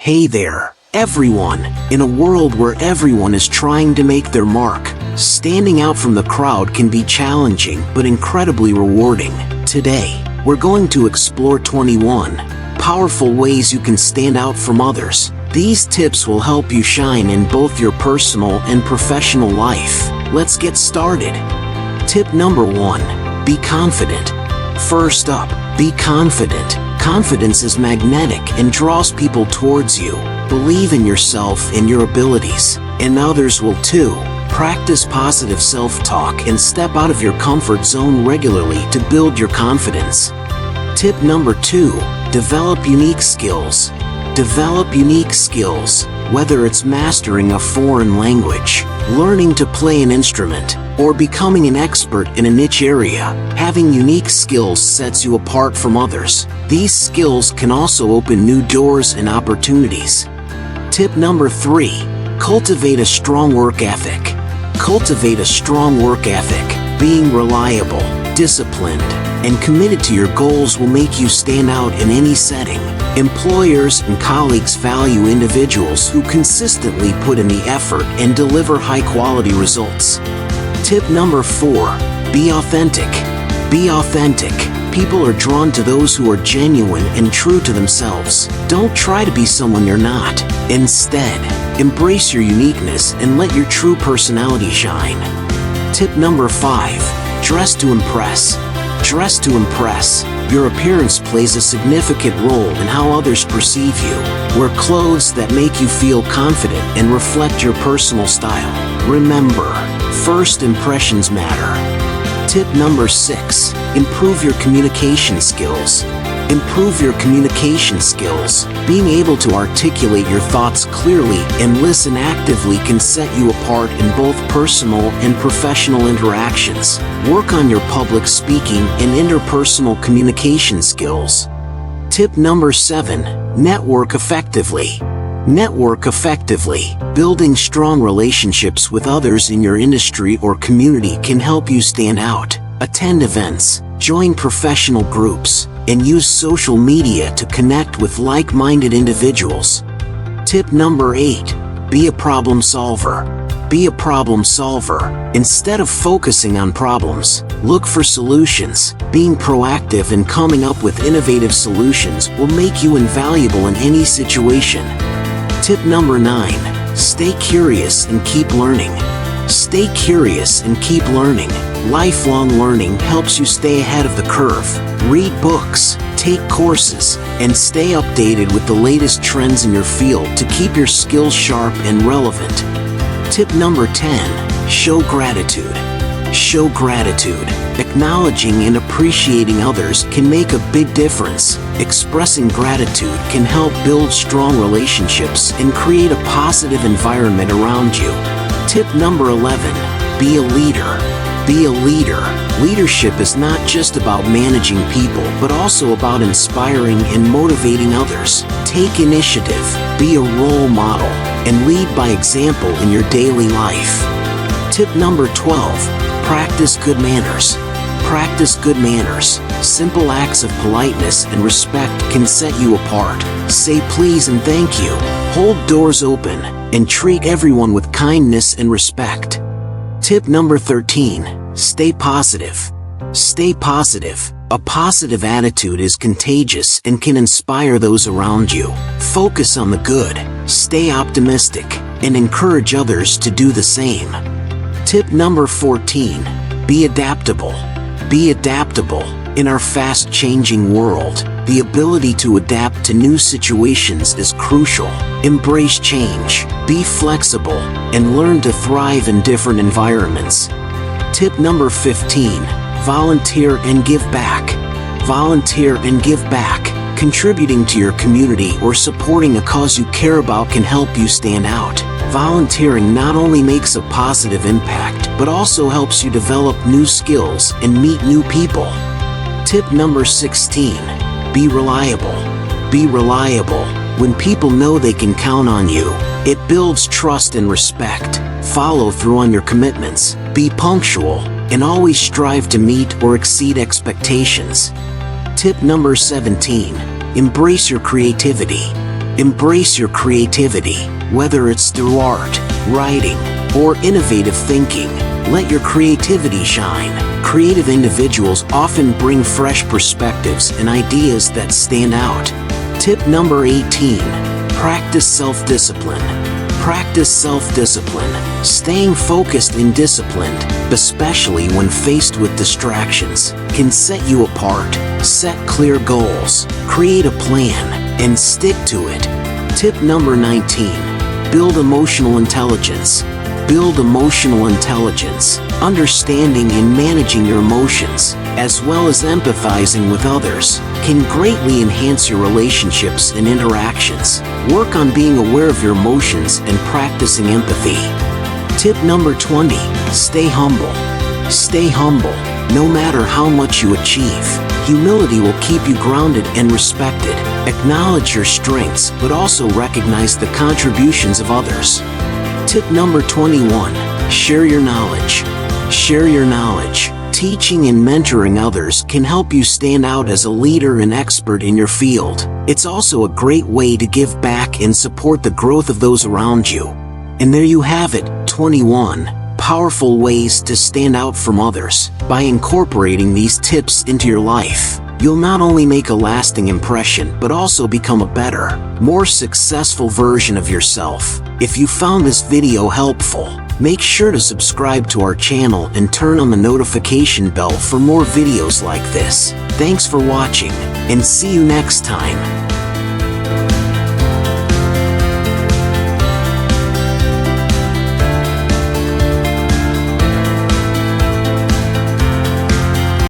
Hey there, everyone. In a world where everyone is trying to make their mark, standing out from the crowd can be challenging but incredibly rewarding. Today, we're going to explore 21 powerful ways you can stand out from others. These tips will help you shine in both your personal and professional life. Let's get started. Tip number 1. Be confident. First up, be confident. Confidence is magnetic and draws people towards you. Believe in yourself and your abilities, and others will too. Practice positive self-talk and step out of your comfort zone regularly to build your confidence. Tip number 2. Develop unique skills. Develop unique skills, whether it's mastering a foreign language, learning to play an instrument, or becoming an expert in a niche area. Having unique skills sets you apart from others. These skills can also open new doors and opportunities. Tip number 3. Cultivate a strong work ethic. Cultivate a strong work ethic. Being reliable, disciplined, and committed to your goals will make you stand out in any setting. Employers and colleagues value individuals who consistently put in the effort and deliver high-quality results. Tip number 4. Be authentic. Be authentic. People are drawn to those who are genuine and true to themselves. Don't try to be someone you're not. Instead, embrace your uniqueness and let your true personality shine. Tip number 5. Dress to impress. Dress to impress. Your appearance plays a significant role in how others perceive you. Wear clothes that make you feel confident and reflect your personal style. Remember, first impressions matter. Tip number 6. Improve your communication skills. Improve your communication skills. Being able to articulate your thoughts clearly and listen actively can set you apart in both personal and professional interactions. Work on your public speaking and interpersonal communication skills. Tip number 7. Network effectively. Network effectively. Building strong relationships with others in your industry or community can help you stand out. Attend events, join professional groups, and use social media to connect with like-minded individuals. Tip number 8. Be a problem solver. Be a problem solver. Instead of focusing on problems, look for solutions. Being proactive and coming up with innovative solutions will make you invaluable in any situation. Tip number 9. Stay curious and keep learning. Stay curious and keep learning. Lifelong learning helps you stay ahead of the curve. Read books, take courses, and stay updated with the latest trends in your field to keep your skills sharp and relevant. Tip number 10. Show gratitude. Show gratitude. Acknowledging and appreciating others can make a big difference. Expressing gratitude can help build strong relationships and create a positive environment around you. Tip number 11. Be a leader. Be a leader. Leadership is not just about managing people, but also about inspiring and motivating others. Take initiative, be a role model, and lead by example in your daily life. Tip number 12. Practice good manners. Practice good manners. Simple acts of politeness and respect can set you apart. Say please and thank you. Hold doors open, and treat everyone with kindness and respect. Tip number 13. Stay positive. Stay positive. A positive attitude is contagious and can inspire those around you. Focus on the good, stay optimistic, and encourage others to do the same. Tip number 14. Be adaptable. Be adaptable. In our fast-changing world, the ability to adapt to new situations is crucial. Embrace change, be flexible, and learn to thrive in different environments. Tip number 15. Volunteer and give back. Volunteer and give back. Contributing to your community or supporting a cause you care about can help you stand out. Volunteering not only makes a positive impact, but also helps you develop new skills and meet new people. Tip number 16. Be reliable. Be reliable. When people know they can count on you, it builds trust and respect. Follow through on your commitments. Be punctual, and always strive to meet or exceed expectations. Tip number 17. Embrace your creativity. Embrace your creativity, whether it's through art, writing, or innovative thinking. Let your creativity shine. Creative individuals often bring fresh perspectives and ideas that stand out. Tip number 18. Practice self-discipline. Practice self-discipline. Staying focused and disciplined, especially when faced with distractions, can set you apart. Set clear goals, create a plan, and stick to it. Tip number 19. Build emotional intelligence. Build emotional intelligence. Understanding and managing your emotions, as well as empathizing with others, can greatly enhance your relationships and interactions. Work on being aware of your emotions and practicing empathy. Tip number 20. Stay humble. Stay humble. No matter how much you achieve, humility will keep you grounded and respected. Acknowledge your strengths, but also recognize the contributions of others. Tip number 21. Share your knowledge. Share your knowledge. Teaching and mentoring others can help you stand out as a leader and expert in your field. It's also a great way to give back and support the growth of those around you. And there you have it, 21 powerful ways to stand out from others. By incorporating these tips into your life, you'll not only make a lasting impression, but also become a better, more successful version of yourself. If you found this video helpful, make sure to subscribe to our channel and turn on the notification bell for more videos like this. Thanks for watching, and see you next time.